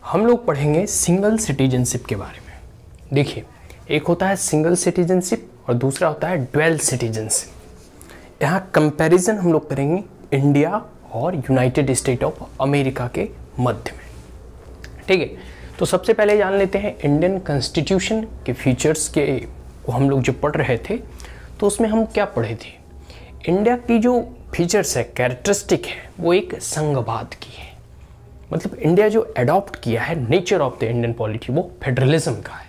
हम लोग पढ़ेंगे सिंगल सिटीजनशिप के बारे में। देखिए, एक होता है सिंगल सिटीजनशिप और दूसरा होता है ड्वेल सिटीजनशिप। यहाँ कंपैरिजन हम लोग करेंगे इंडिया और यूनाइटेड स्टेट ऑफ अमेरिका के मध्य में। ठीक है, तो सबसे पहले जान लेते हैं इंडियन कॉन्स्टिट्यूशन के फीचर्स के को हम लोग जो पढ़ रहे थे तो उसमें हम क्या पढ़े थे। इंडिया की जो फीचर्स है, कैरेक्टरिस्टिक है, वो एक संघवाद की है। मतलब इंडिया जो अडॉप्ट किया है nature of the Indian polity वो फेडरलिज्म का है।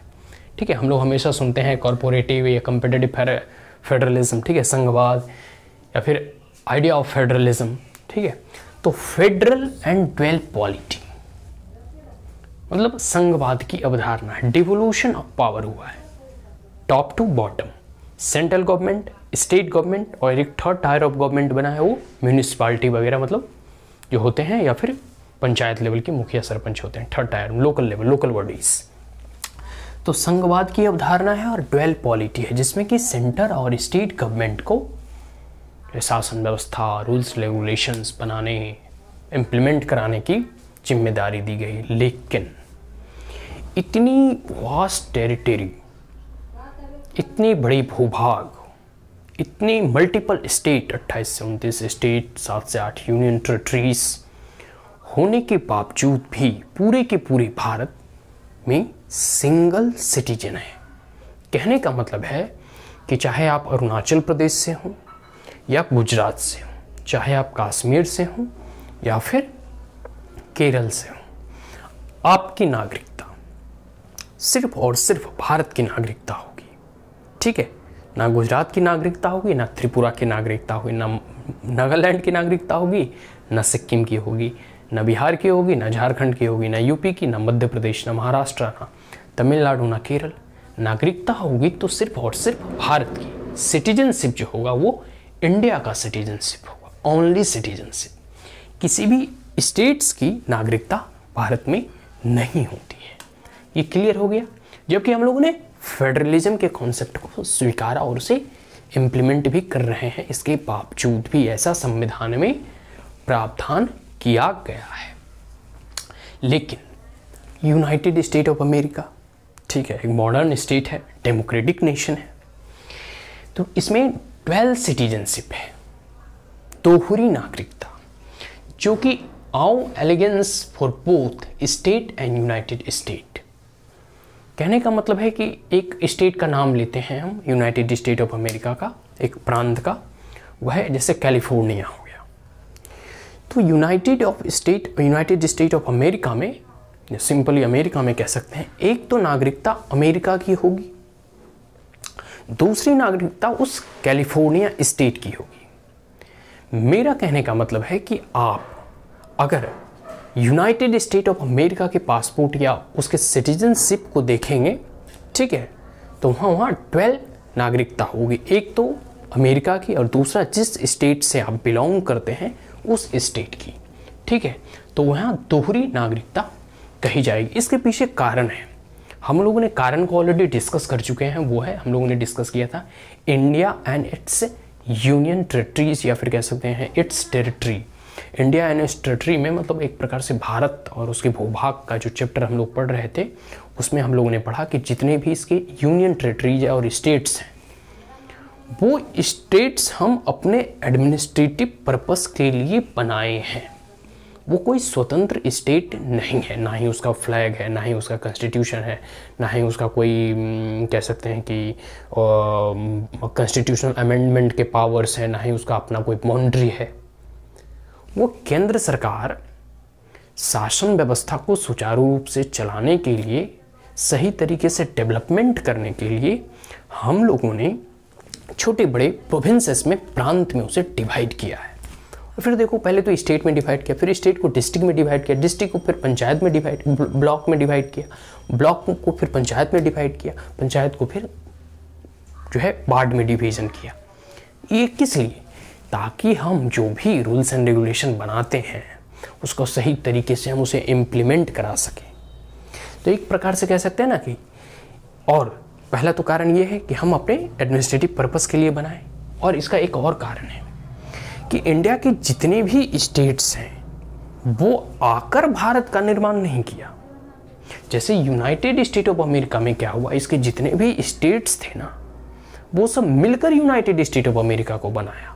ठीक है, हम लोग हमेशा सुनते हैं कॉर्पोरेटिव या कम्पिटिटिव फेडरलिज्म, ठीक है, संघवाद या फिर आइडिया ऑफ फेडरलिज्म। ठीक है, तो फेडरल एंड ड्वेल पॉलिटी मतलब संघवाद की अवधारणा है। डिवोल्यूशन ऑफ पावर हुआ है top to bottom, central government, state government और एक थर्ड टायर ऑफ गवर्नमेंट बना है वो म्यूनिसिपालिटी वगैरह मतलब जो होते हैं, या फिर पंचायत लेवल के मुखिया सरपंच होते हैं, third tier local level, local bodies. तो संघवाद की अवधारणा है और ड्वेल पॉलिटी है जिसमें कि सेंटर और स्टेट गवर्नमेंट को शासन व्यवस्था, रूल्स रेगुलेशंस बनाने, इम्प्लीमेंट कराने की जिम्मेदारी दी गई। लेकिन इतनी वास्ट टेरिटरी, इतनी बड़ी भूभाग, इतनी मल्टीपल स्टेट, 28 से 29 स्टेट, 7 से 8 यूनियन टेरिटरीज होने के बावजूद भी पूरे के पूरे भारत में सिंगल सिटीजन है। कहने का मतलब है कि चाहे आप अरुणाचल प्रदेश से हों या गुजरात से हों, चाहे आप कश्मीर से हों या फिर केरल से हों, आपकी नागरिकता सिर्फ और सिर्फ भारत की नागरिकता होगी। ठीक है, ना गुजरात की नागरिकता होगी, ना त्रिपुरा की नागरिकता होगी, ना नागालैंड की नागरिकता होगी, ना सिक्किम की होगी, ना बिहार की होगी, ना झारखंड की होगी, ना यूपी की, ना मध्य प्रदेश, ना महाराष्ट्र, ना तमिलनाडु, ना केरल। नागरिकता होगी तो सिर्फ और सिर्फ भारत की। सिटीजनशिप जो होगा वो इंडिया का सिटीजनशिप होगा, ओनली सिटीजनशिप। किसी भी स्टेट्स की नागरिकता भारत में नहीं होती है। ये क्लियर हो गया। जबकि हम लोगों ने फेडरलिज्म के कॉन्सेप्ट को स्वीकारा और उसे इम्प्लीमेंट भी कर रहे हैं, इसके बावजूद भी ऐसा संविधान में प्रावधान किया गया है। लेकिन यूनाइटेड स्टेट ऑफ अमेरिका, ठीक है, एक मॉडर्न स्टेट है, डेमोक्रेटिक नेशन है, तो इसमें ड्वेल सिटीजनशिप है, दोहरी नागरिकता, जो कि owe allegiance for both state and United State. कहने का मतलब है कि एक स्टेट का नाम लेते हैं हम, यूनाइटेड स्टेट ऑफ अमेरिका का, एक प्रांत का, वह जैसे कैलिफोर्निया हो गया। तो यूनाइटेड स्टेट ऑफ अमेरिका में, सिंपली अमेरिका में कह सकते हैं, एक तो नागरिकता अमेरिका की होगी, दूसरी नागरिकता उस कैलिफोर्निया स्टेट की होगी। मेरा कहने का मतलब है कि आप अगर यूनाइटेड स्टेट ऑफ अमेरिका के पासपोर्ट या उसके सिटीजनशिप को देखेंगे, ठीक है, तो वहाँ 12 नागरिकता होगी। एक तो अमेरिका की और दूसरा जिस स्टेट से आप बिलोंग करते हैं उस स्टेट की। ठीक है, तो वहाँ दोहरी नागरिकता कही जाएगी। इसके पीछे कारण है, हम लोगों ने कारण को ऑलरेडी डिस्कस कर चुके हैं। वो है, हम लोगों ने डिस्कस किया था India and it's union territories, या फिर कह सकते हैं it's territory. India and it's territory में मतलब एक प्रकार से भारत और उसके भूभाग का जो चैप्टर हम लोग पढ़ रहे थे उसमें हम लोगों ने पढ़ा कि जितने भी इसके यूनियन टेरिटरीज और स्टेट्स हैं, वो स्टेट्स हम अपने एडमिनिस्ट्रेटिव पर्पस के लिए बनाए हैं। वो कोई स्वतंत्र स्टेट नहीं है, ना ही उसका फ्लैग है, ना ही उसका कॉन्स्टिट्यूशन है, ना ही उसका कोई कह सकते हैं कि कॉन्स्टिट्यूशनल अमेंडमेंट के पावर्स हैं, ना ही उसका अपना कोई बाउंड्री है। वो केंद्र सरकार शासन व्यवस्था को सुचारू रूप से चलाने के लिए, सही तरीके से डेवलपमेंट करने के लिए हम लोगों ने छोटे बड़े प्रोविंसेस में, प्रांत में उसे डिवाइड किया है। और फिर देखो, पहले तो स्टेट में डिवाइड किया, फिर स्टेट को डिस्ट्रिक्ट में डिवाइड किया, डिस्ट्रिक्ट को फिर पंचायत में डिवाइड, ब्लॉक में डिवाइड किया, ब्लॉक को फिर पंचायत में डिवाइड किया, पंचायत को फिर जो है वार्ड में डिवीजन किया। ये किस लिए? ताकि हम जो भी रूल्स एंड रेगुलेशन बनाते हैं उसको सही तरीके से हम उसे इम्प्लीमेंट करा सकें। तो एक प्रकार से कह सकते हैं ना कि, और पहला तो कारण ये है कि हम अपने एडमिनिस्ट्रेटिव पर्पस के लिए बनाएं, और इसका एक और कारण है कि इंडिया के जितने भी स्टेट्स हैं वो आकर भारत का निर्माण नहीं किया। जैसे यूनाइटेड स्टेट ऑफ अमेरिका में क्या हुआ, इसके जितने भी स्टेट्स थे ना वो सब मिलकर यूनाइटेड स्टेट ऑफ अमेरिका को बनाया।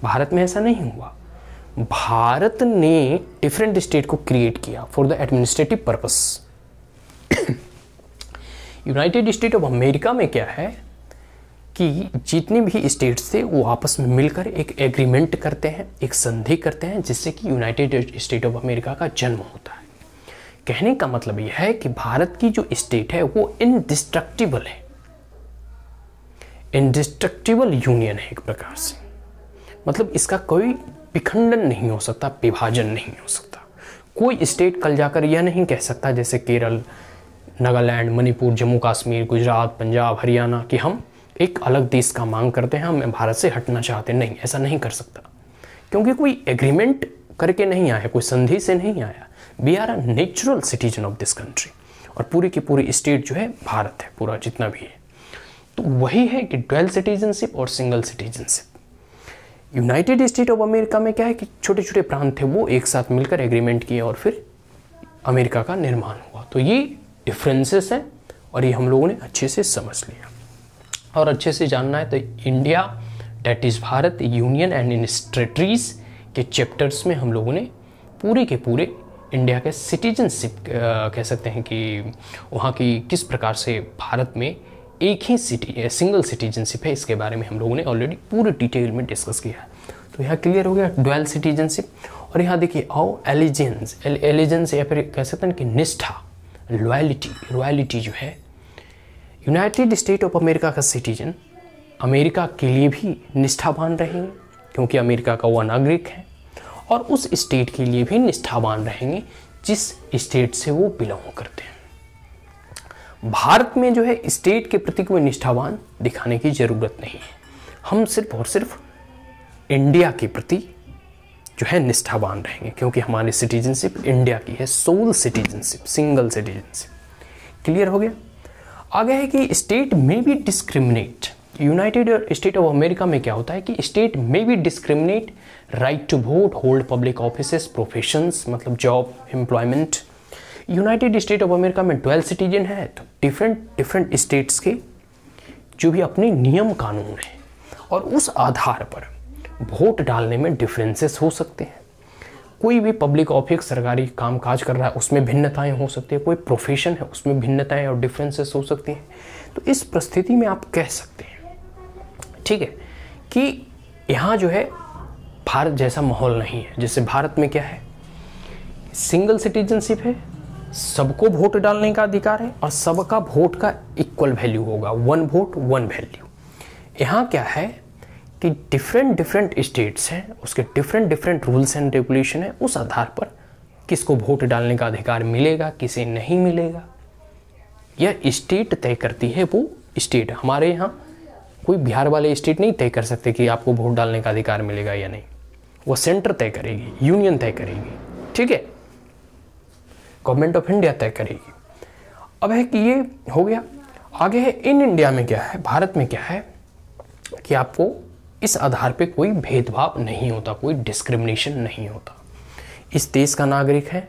भारत में ऐसा नहीं हुआ। भारत ने डिफरेंट स्टेट को क्रिएट किया for the administrative purpose. United State of America में क्या है कि जितने भी स्टेट्स थे वो आपस में मिलकर एक एग्रीमेंट करते हैं, एक संधि करते हैं, जिससे कि यूनाइटेड स्टेट ऑफ अमेरिका का जन्म होता है। कहने का मतलब यह है कि भारत की जो स्टेट है वो इनडिस्ट्रक्टिबल है, इनडिस्ट्रक्टिबल यूनियन है एक प्रकार से। मतलब इसका कोई विखंडन नहीं हो सकता, विभाजन नहीं हो सकता। कोई स्टेट कल जाकर यह नहीं कह सकता जैसे केरल, नागालैंड, मणिपुर, जम्मू कश्मीर, गुजरात, पंजाब, हरियाणा कि हम एक अलग देश का मांग करते हैं, हम भारत से हटना चाहते हैं। नहीं, ऐसा नहीं कर सकता, क्योंकि कोई एग्रीमेंट करके नहीं आया, कोई संधि से नहीं आया। We are a natural citizen of this country, और पूरी की पूरी स्टेट जो है भारत है, पूरा जितना भी है। तो वही है कि ड्वेल सिटीजनशिप और single citizenship. United State of America में क्या है कि छोटे छोटे प्रांत थे, वो एक साथ मिलकर एग्रीमेंट किए और फिर अमेरिका का निर्माण हुआ। तो ये डिफरेंसेस हैं और ये हम लोगों ने अच्छे से समझ लिया। और अच्छे से जानना है तो India that is Bharat union and in territories के चैप्टर्स में हम लोगों ने पूरे के पूरे इंडिया के सिटीजनशिप कह सकते हैं कि वहाँ की किस प्रकार से भारत में एक ही सिंगल सिटीजनशिप है, इसके बारे में हम लोगों ने ऑलरेडी पूरी डिटेल में डिस्कस किया है। तो यहाँ क्लियर हो गया ड्वेल सिटीजनशिप। और यहाँ देखिए आओ एलिजेंस या फिर कह सकते हैं कि निष्ठा, रॉयलिटी जो है, यूनाइटेड स्टेट ऑफ अमेरिका का सिटीजन अमेरिका के लिए भी निष्ठावान रहेंगे क्योंकि अमेरिका का वो नागरिक है, और उस स्टेट के लिए भी निष्ठावान रहेंगे जिस स्टेट से वो बिलोंग करते हैं। भारत में जो है स्टेट के प्रति कोई निष्ठावान दिखाने की ज़रूरत नहीं है। हम सिर्फ और सिर्फ इंडिया के प्रति जो है निष्ठावान रहेंगे क्योंकि हमारी सिटीजनशिप इंडिया की है, sole citizenship, single citizenship. Clear हो गया। आगे है कि स्टेट में भी discriminate. United State of America में क्या होता है कि स्टेट में भी discriminate right to vote, hold public offices, professions, मतलब job, employment. United State of America में ड्वेल सिटीजन है तो डिफरेंट स्टेट्स के जो भी अपने नियम कानून हैं और उस आधार पर वोट डालने में डिफरेंसेस हो सकते हैं। कोई भी पब्लिक ऑफिस, सरकारी काम काज कर रहा है, उसमें भिन्नताएं हो सकती है। कोई प्रोफेशन है, उसमें भिन्नताएं और डिफरेंसेस हो सकती हैं। तो इस परिस्थिति में आप कह सकते हैं, ठीक है, कि यहाँ जो है भारत जैसा माहौल नहीं है। जैसे भारत में क्या है, सिंगल सिटीजनशिप है, सबको वोट डालने का अधिकार है और सबका वोट का इक्वल वैल्यू होगा, 1 वोट 1 वैल्यू। यहाँ क्या है कि डिफरेंट स्टेट्स हैं, उसके डिफरेंट रूल्स एंड रेगुलेशन है, उस आधार पर किसको वोट डालने का अधिकार मिलेगा, किसे नहीं मिलेगा, यह स्टेट तय करती है। वो स्टेट, हमारे यहाँ कोई बिहार वाले स्टेट नहीं तय कर सकते कि आपको वोट डालने का अधिकार मिलेगा या नहीं, वो सेंटर तय करेगी, यूनियन तय करेगी, ठीक है, गवर्नमेंट ऑफ इंडिया तय करेगी। अब है कि ये हो गया। आगे है इन इंडिया में क्या है, भारत में क्या है कि आपको इस आधार पे कोई भेदभाव नहीं होता, कोई डिस्क्रिमिनेशन नहीं होता। इस देश का नागरिक है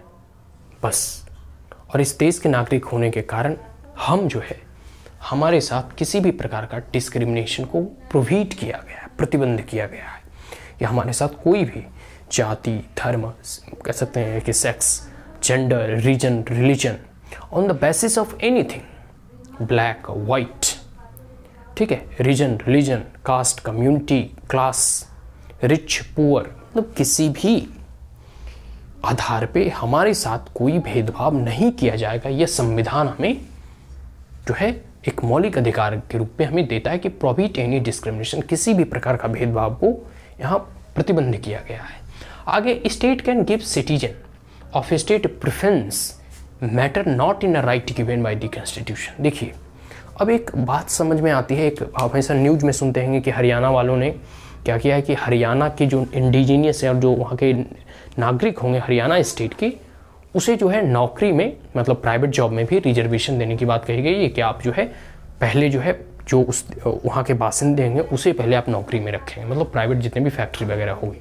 बस, और इस देश के नागरिक होने के कारण हम जो है हमारे साथ किसी भी प्रकार का डिस्क्रिमिनेशन को प्रोहिबिट किया गया है, प्रतिबंध किया गया है कि हमारे साथ कोई भी जाति, धर्म, कह सकते हैं कि sex, gender, region, religion, on the basis of anything, black, white, ठीक है, region, religion, caste, community, class, rich, poor, मतलब किसी भी आधार पे हमारे साथ कोई भेदभाव नहीं किया जाएगा। यह संविधान हमें जो है एक मौलिक अधिकार के रूप में हमें देता है कि प्रोहिबिट एनी डिस्क्रिमिनेशन, किसी भी प्रकार का भेदभाव को यहाँ प्रतिबंध किया गया है। आगे state can give citizen of state preference matter not in a right given by the constitution. देखिए अब एक बात समझ में आती है, एक हमेशा न्यूज में सुनते हैं कि हरियाणा वालों ने क्या किया है कि हरियाणा के जो इंडिजीनियस है और जो वहाँ के नागरिक होंगे हरियाणा स्टेट के, उसे जो है नौकरी में, मतलब प्राइवेट जॉब में भी रिजर्वेशन देने की बात कही गई है कि आप जो है पहले जो है जो उस वहाँ के बासिंदे होंगे उसे पहले आप नौकरी में रखेंगे, मतलब प्राइवेट जितने भी फैक्ट्री वगैरह होगी।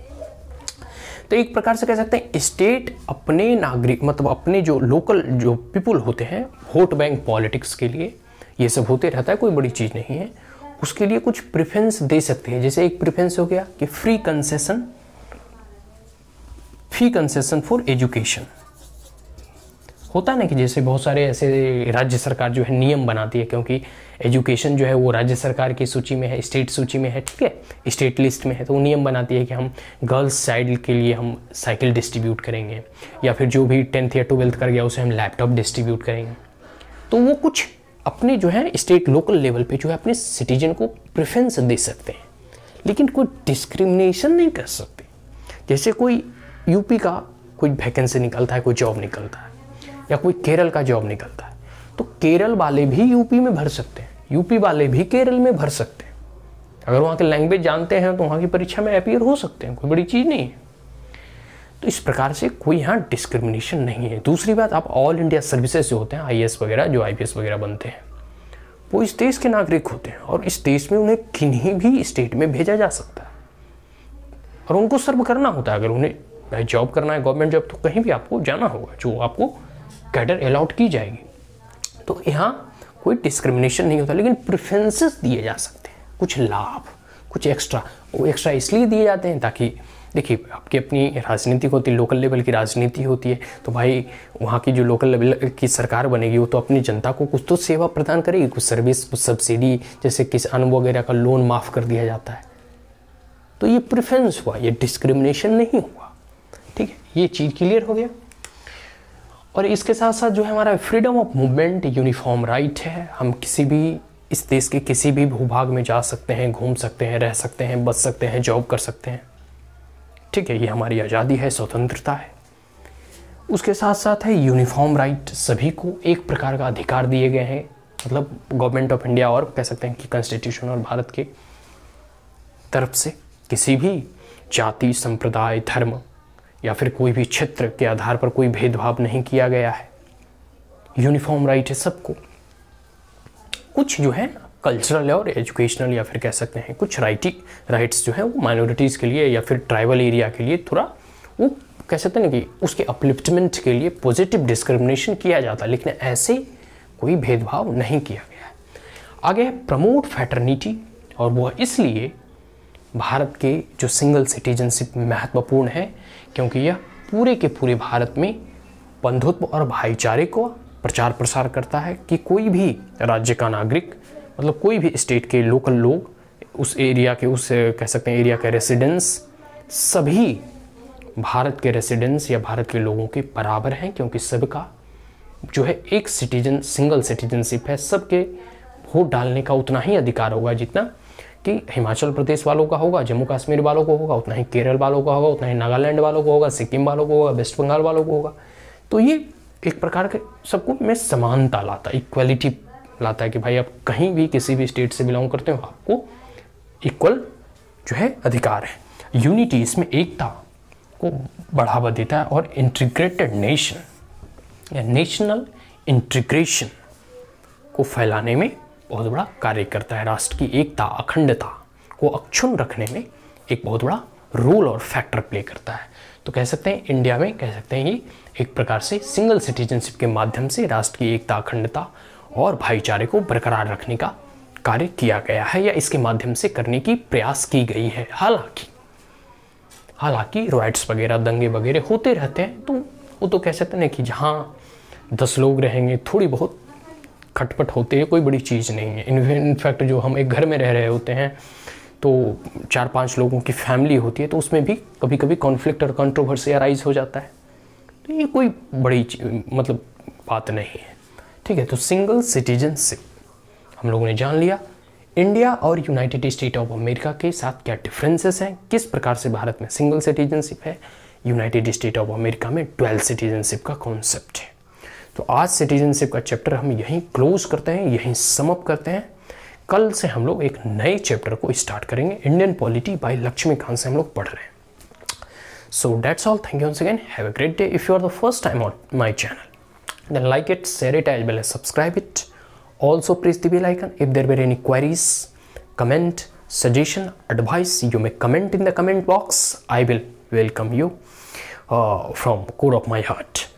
तो एक प्रकार से कह सकते हैं स्टेट अपने नागरिक मतलब अपने जो लोकल जो पीपुल होते हैं, वोट बैंक पॉलिटिक्स के लिए ये सब होते रहता है, कोई बड़ी चीज़ नहीं है, उसके लिए कुछ प्रेफरेंस दे सकते हैं। जैसे एक प्रेफरेंस हो गया कि फ्री कंसेशन फॉर एजुकेशन। होता है ना कि जैसे बहुत सारे ऐसे राज्य सरकार जो है नियम बनाती है, क्योंकि एजुकेशन जो है वो राज्य सरकार की सूची में है, स्टेट सूची में है, ठीक है, स्टेट लिस्ट में है, तो वो नियम बनाती है कि हम गर्ल्स चाइल्ड के लिए हम साइकिल डिस्ट्रीब्यूट करेंगे, या फिर जो भी 10th या 12th कर गया उसे हम लैपटॉप डिस्ट्रीब्यूट करेंगे। तो वो कुछ अपने जो है स्टेट लोकल लेवल पे जो है अपने सिटीजन को प्रेफरेंस दे सकते हैं, लेकिन कोई डिस्क्रिमिनेशन नहीं कर सकते। जैसे कोई यूपी का कोई वैकेंसी निकलता है, कोई जॉब निकलता है, या कोई केरल का जॉब निकलता है, तो केरल वाले भी यूपी में भर सकते हैं, यूपी वाले भी केरल में भर सकते हैं। अगर वहाँ के लैंग्वेज जानते हैं तो वहाँ की परीक्षा में अपीयर हो सकते हैं, कोई बड़ी चीज़ नहीं है। तो इस प्रकार से कोई यहाँ डिस्क्रिमिनेशन नहीं है। दूसरी बात, आप ऑल इंडिया सर्विसेज जो होते हैं, IAS वगैरह जो IPS वगैरह बनते हैं, वो इस देश के नागरिक होते हैं और इस देश में उन्हें किन्हीं भी स्टेट में भेजा जा सकता है और उनको सर्व करना होता है। अगर उन्हें जॉब करना है, गवर्नमेंट जॉब, तो कहीं भी आपको जाना होगा, जो आपको कैडर अलॉट की जाएगी। तो यहाँ कोई डिस्क्रिमिनेशन नहीं होता, लेकिन प्रेफरेंसेस दिए जा सकते हैं, कुछ लाभ, कुछ एक्स्ट्रा। वो एक्स्ट्रा इसलिए दिए जाते हैं ताकि देखिए आपकी अपनी राजनीति होती है, लोकल लेवल की राजनीति होती है, तो भाई वहाँ की जो लोकल लेवल की सरकार बनेगी वो तो अपनी जनता को कुछ तो सेवा प्रदान करेगी, कुछ सर्विस, कुछ सब्सिडी, जैसे किसान वगैरह का लोन माफ़ कर दिया जाता है। तो ये प्रेफरेंस हुआ, ये डिस्क्रिमिनेशन नहीं हुआ, ठीक है, ये चीज़ क्लियर हो गया। और इसके साथ साथ जो है हमारा freedom of movement uniform right है, हम किसी भी इस देश के किसी भी भूभाग में जा सकते हैं, घूम सकते हैं, रह सकते हैं, बच सकते हैं, जॉब कर सकते हैं, ठीक है, ये हमारी आज़ादी है, स्वतंत्रता है। उसके साथ साथ है यूनिफॉर्म राइट, सभी को एक प्रकार का अधिकार दिए गए हैं, मतलब गवर्नमेंट ऑफ इंडिया और कह सकते हैं कि कॉन्स्टिट्यूशन और भारत के तरफ से किसी भी जाति, संप्रदाय, धर्म या फिर कोई भी क्षेत्र के आधार पर कोई भेदभाव नहीं किया गया है। यूनिफॉर्म राइट है सबको। कुछ जो है कल्चरल और एजुकेशनल या फिर कह सकते हैं कुछ राइट्स जो है वो माइनॉरिटीज़ के लिए या फिर ट्राइबल एरिया के लिए थोड़ा वो कह सकते हैं कि उसके अपलिफ्टमेंट के लिए पॉजिटिव डिस्क्रिमिनेशन किया जाता है, लेकिन ऐसे कोई भेदभाव नहीं किया गया है। आगे है प्रमोट फ्रेटर्निटी, और वो इसलिए भारत के जो सिंगल सिटीजनशिप महत्वपूर्ण है क्योंकि यह पूरे के पूरे भारत में बंधुत्व और भाईचारे को प्रचार प्रसार करता है कि कोई भी राज्य का नागरिक, मतलब कोई भी स्टेट के लोकल लोग, उस एरिया के, उस कह सकते हैं एरिया के रेसिडेंस, सभी भारत के रेसिडेंस या भारत के लोगों के बराबर हैं, क्योंकि सबका जो है एक सिटीजन, सिंगल सिटीजनशिप है, सबके वोट डालने का उतना ही अधिकार होगा जितना कि हिमाचल प्रदेश वालों का होगा, जम्मू कश्मीर वालों को होगा, उतना ही केरल वालों का होगा, उतना ही नागालैंड वालों को होगा, सिक्किम वालों को होगा, वेस्ट बंगाल वालों को होगा। तो ये एक प्रकार के सबको में समानता लाता है, इक्वलिटी लाता है कि भाई आप कहीं भी किसी भी स्टेट से बिलोंग करते हो, आपको इक्वल जो है अधिकार है। यूनिटी इसमें एकता को बढ़ावा देता है और इंटीग्रेटेड नेशन या नेशनल इंटीग्रेशन को फैलाने में बहुत बड़ा कार्य करता है। राष्ट्र की एकता, अखंडता को अक्षुण्ण रखने में एक बहुत बड़ा रोल और फैक्टर प्ले करता है। तो कह सकते हैं इंडिया में कह सकते हैं ये एक प्रकार से सिंगल सिटीजनशिप के माध्यम से राष्ट्र की एकता, अखंडता और भाईचारे को बरकरार रखने का कार्य किया गया है या इसके माध्यम से करने की प्रयास की गई है। हालांकि राइट्स वगैरह, दंगे वगैरह होते रहते हैं, तो वो तो कह सकते हैं कि जहाँ 10 लोग रहेंगे थोड़ी बहुत खटपट होते हैं, कोई बड़ी चीज़ नहीं है। इनफैक्ट जो हम एक घर में रह रहे होते हैं तो 4-5 लोगों की फैमिली होती है, तो उसमें भी कभी कभी कॉन्फ्लिक्ट और कंट्रोवर्सी अराइज हो जाता है। तो ये कोई बड़ी मतलब बात नहीं है, ठीक है। तो सिंगल सिटीजनशिप हम लोगों ने जान लिया। इंडिया और यूनाइटेड स्टेट ऑफ अमेरिका के साथ क्या डिफरेंसेस हैं, किस प्रकार से भारत में सिंगल सिटीजनशिप है, यूनाइटेड स्टेट ऑफ अमेरिका में ड्वेल सिटीजनशिप का कॉन्सेप्ट है। तो आज सिटीजनशिप का चैप्टर हम यहीं क्लोज करते हैं, यहीं सम अप करते हैं। कल से हम लोग एक नए चैप्टर को स्टार्ट करेंगे, इंडियन पॉलिटी बाय लक्ष्मीकांत से हम लोग पढ़ रहे हैं। So that's all, thank you once again, have a great day. If you are the first time on my channel, then like it, share it, as well as subscribe it. Also press the bell icon. If there were any queries, comment, suggestion, advice, you may comment in the comment box. I will welcome you. from core of my heart.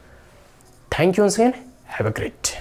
Thank you once again. Have a great day.